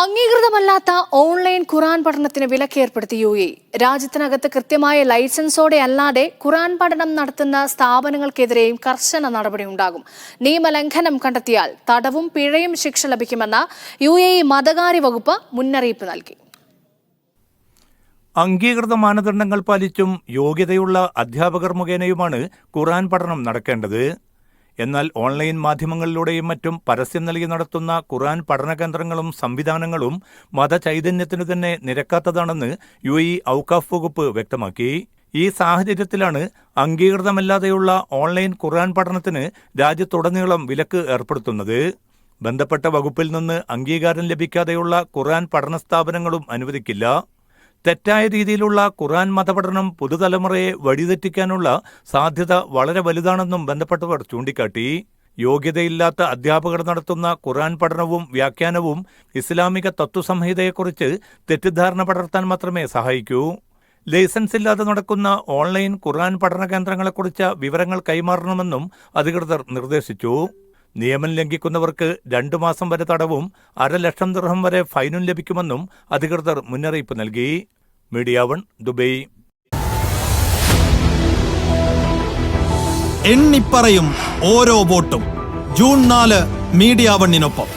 അംഗീകൃതമല്ലാത്ത online ഖുർആൻ പഠനത്തിന് വിലക്കേർപ്പെടുത്തി UAE. രാജ്യത്തിനകത്ത് കൃത്യമായ ലൈസൻസോടെ അല്ലാതെ ഖുർആൻ പഠനം നടത്തുന്ന സ്ഥാപനങ്ങൾക്കെതിരെയും കർശന നടപടിയുണ്ടാകും. നിയമലംഘനം കണ്ടെത്തിയാൽ തടവും പിഴയും ശിക്ഷ ലഭിക്കുമെന്ന UAE മതകാര്യ വകുപ്പ് മുന്നറിയിപ്പ് നൽകി. അംഗീകൃത മാനദണ്ഡങ്ങൾ പാലിച്ചും യോഗ്യതയുള്ള അധ്യാപകർ മുഖേനയുമാണ് ഖുർആൻ പഠനം നടക്കേണ്ടത്. എന്നാൽ ഓൺലൈൻ മാധ്യമങ്ങളിലൂടെയും മറ്റും പരസ്യം നൽകി നടത്തുന്ന ഖുർആൻ പഠന കേന്ദ്രങ്ങളും സംവിധാനങ്ങളും മതചൈതന്യത്തിനു തന്നെ നിരക്കാത്തതാണെന്ന് UAE ഔഖാഫ് വകുപ്പ് വ്യക്തമാക്കി. ഈ സാഹചര്യത്തിലാണ് അംഗീകൃതമല്ലാതെയുള്ള ഓൺലൈൻ ഖുർആൻ പഠനത്തിന് രാജ്യത്തുടനീളം വിലക്ക് ഏർപ്പെടുത്തുന്നത്. ബന്ധപ്പെട്ട വകുപ്പിൽ നിന്ന് അംഗീകാരം ലഭിക്കാതെയുള്ള ഖുർആൻ പഠന സ്ഥാപനങ്ങളും അനുവദിക്കില്ല. തെറ്റായ രീതിയിലുള്ള ഖുർആൻ മതപഠനം പുതുതലമുറയെ വഴിതെറ്റിക്കാനുള്ള സാധ്യത വളരെ വലുതാണെന്നും ബന്ധപ്പെട്ടവർ ചൂണ്ടിക്കാട്ടി. യോഗ്യതയില്ലാത്ത അധ്യാപകർ നടത്തുന്ന ഖുർആൻ പഠനവും വ്യാഖ്യാനവും ഇസ്ലാമിക തത്വസംഹിതയെക്കുറിച്ച് തെറ്റിദ്ധാരണ പടർത്താൻ മാത്രമേ സഹായിക്കൂ. ലൈസൻസ് ഇല്ലാതെ നടക്കുന്ന ഓൺലൈൻ ഖുർആൻ പഠന കേന്ദ്രങ്ങളെക്കുറിച്ച് വിവരങ്ങൾ കൈമാറണമെന്നും അധികൃതർ നിർദ്ദേശിച്ചു. നിയമം ലംഘിക്കുന്നവർക്ക് 2 മാസം വരെ തടവും 1.5 ലക്ഷം ദിർഹം വരെ ഫൈനും ലഭിക്കുമെന്നും അധികൃതർ മുന്നറിയിപ്പ് നൽകി. Media 1 Dubai. എണ്ണിപ്പറയും ഓരോ വോട്ടും. June 4 media 1-നൊപ്പം.